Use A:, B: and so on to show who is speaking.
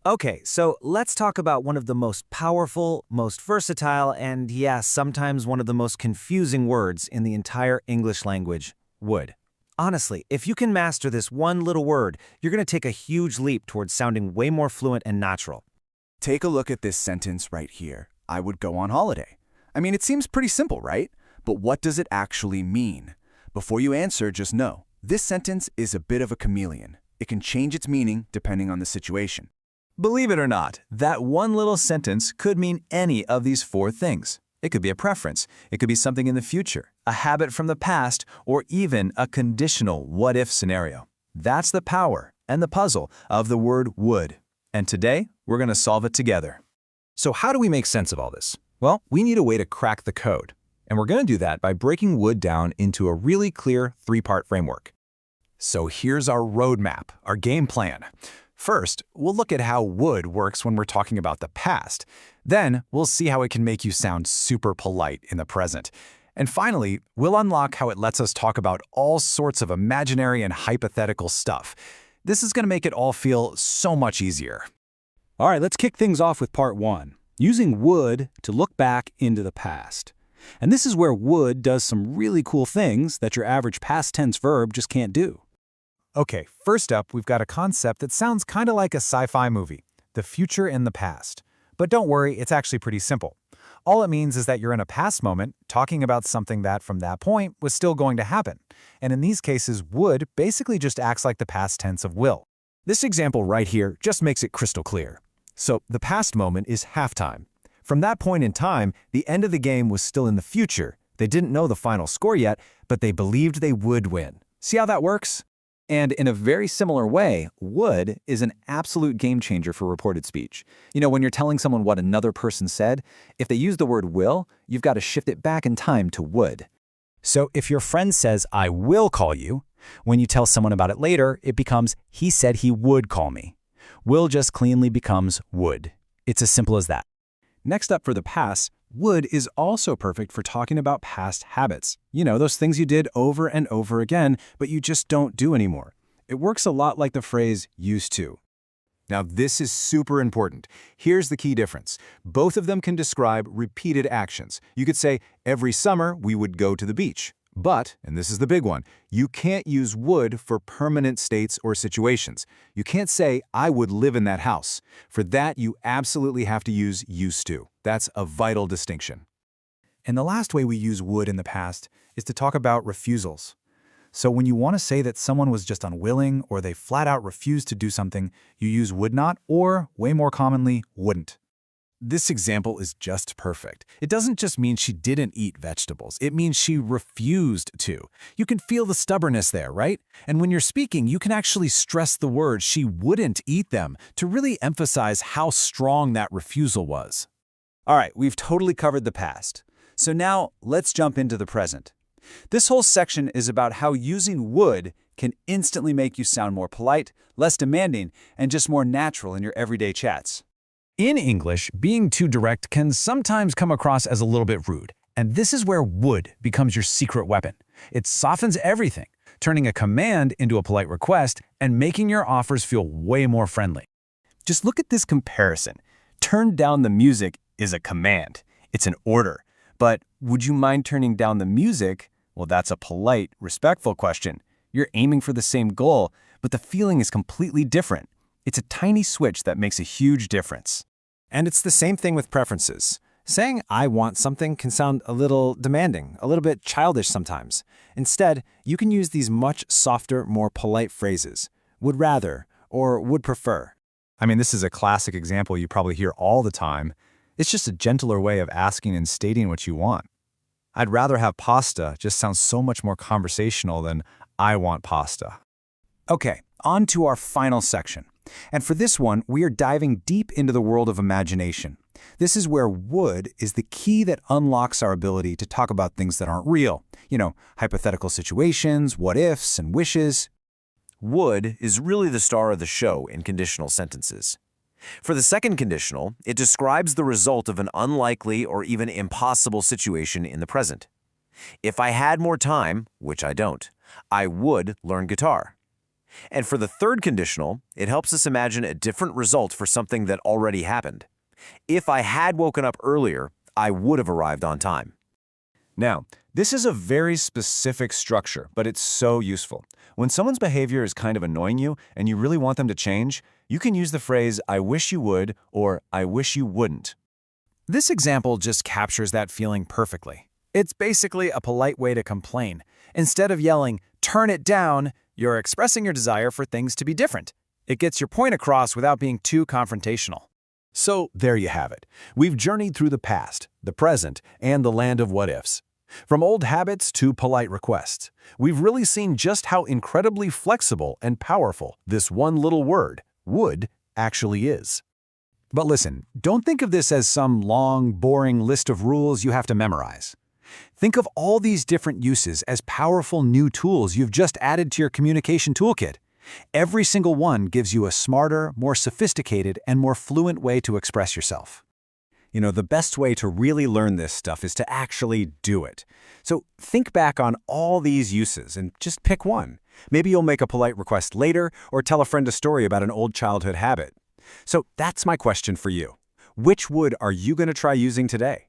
A: Okay, so let's talk about one of the most powerful, most versatile, and yes, sometimes one of the most confusing words in the entire English language, would. Honestly, if you can master this one little word, you're going to take a huge leap towards sounding way more fluent and natural.
B: Take a look at this sentence right here. I would go on holiday. I mean, it seems pretty simple, right? But what does it actually mean? Before you answer, just know, this sentence is a bit of a chameleon. It can change its meaning depending on the situation.
C: Believe it or not, that one little sentence could mean any of these four things. It could be a preference, it could be something in the future, a habit from the past, or even a conditional what-if scenario. That's the power and the puzzle of the word would. And today, we're going to solve it together. So how do we make sense of all this? Well, we need a way to crack the code. And we're going to do that by breaking would down into a really clear three-part framework. So here's our roadmap, our game plan. First, we'll look at how would works when we're talking about the past. Then, we'll see how it can make you sound super polite in the present. And finally, we'll unlock how it lets us talk about all sorts of imaginary and hypothetical stuff. This is going to make it all feel so much easier.
D: All right, let's kick things off with part one, using would to look back into the past. And this is where would does some really cool things that your average past tense verb just can't do.
C: Okay, first up, we've got a concept that sounds kind of like a sci-fi movie, the future and the past. But don't worry, it's actually pretty simple. All it means is that you're in a past moment talking about something that from that point was still going to happen. And in these cases, would basically just acts like the past tense of will. This example right here just makes it crystal clear. So the past moment is halftime. From that point in time, the end of the game was still in the future. They didn't know the final score yet, but they believed they would win. See how that works? And in a very similar way, would is an absolute game changer for reported speech. You know, when you're telling someone what another person said, if they use the word will, you've got to shift it back in time to would. So if your friend says, I will call you, when you tell someone about it later, it becomes, he said he would call me. Will just cleanly becomes would. It's as simple as that. Next up for the past, would is also perfect for talking about past habits. You know, those things you did over and over again, but you just don't do anymore. It works a lot like the phrase used to. Now, this is super important. Here's the key difference. Both of them can describe repeated actions. You could say, every summer we would go to the beach. But, and this is the big one, you can't use would for permanent states or situations. You can't say, I would live in that house. For that, you absolutely have to use used to. That's a vital distinction. And the last way we use would in the past is to talk about refusals. So when you want to say that someone was just unwilling or they flat out refused to do something, you use would not or, way more commonly, wouldn't. This example is just perfect. It doesn't just mean she didn't eat vegetables. It means she refused to. You can feel the stubbornness there, right? And when you're speaking, you can actually stress the word she wouldn't eat them to really emphasize how strong that refusal was. All right, we've totally covered the past. So now let's jump into the present. This whole section is about how using would can instantly make you sound more polite, less demanding, and just more natural in your everyday chats. In English, being too direct can sometimes come across as a little bit rude, and this is where would becomes your secret weapon. It softens everything, turning a command into a polite request and making your offers feel way more friendly. Just look at this comparison. Turn down the music is a command. It's an order. But would you mind turning down the music? Well, that's a polite, respectful question. You're aiming for the same goal, but the feeling is completely different. It's a tiny switch that makes a huge difference. And it's the same thing with preferences. Saying I want something can sound a little demanding, a little bit childish sometimes. Instead, you can use these much softer, more polite phrases. Would rather or would prefer. I mean, this is a classic example you probably hear all the time. It's just a gentler way of asking and stating what you want. I'd rather have pasta just sounds so much more conversational than I want pasta. Okay, on to our final section. And for this one, we are diving deep into the world of imagination. This is where would is the key that unlocks our ability to talk about things that aren't real. You know, hypothetical situations, what-ifs, and wishes.
A: Would is really the star of the show in conditional sentences. For the second conditional, it describes the result of an unlikely or even impossible situation in the present. If I had more time, which I don't, I would learn guitar. And for the third conditional, it helps us imagine a different result for something that already happened. If I had woken up earlier, I would have arrived on time.
C: Now, this is a very specific structure, but it's so useful. When someone's behavior is kind of annoying you and you really want them to change, you can use the phrase, I wish you would, or I wish you wouldn't. This example just captures that feeling perfectly. It's basically a polite way to complain. Instead of yelling, turn it down, you're expressing your desire for things to be different. It gets your point across without being too confrontational.
D: So there you have it. We've journeyed through the past, the present, and the land of what-ifs. From old habits to polite requests, we've really seen just how incredibly flexible and powerful this one little word, would, actually is. But listen, don't think of this as some long, boring list of rules you have to memorize. Think of all these different uses as powerful new tools you've just added to your communication toolkit. Every single one gives you a smarter, more sophisticated, and more fluent way to express yourself.
E: You know, the best way to really learn this stuff is to actually do it. So think back on all these uses and just pick one. Maybe you'll make a polite request later or tell a friend a story about an old childhood habit. So that's my question for you. Which would are you going to try using today?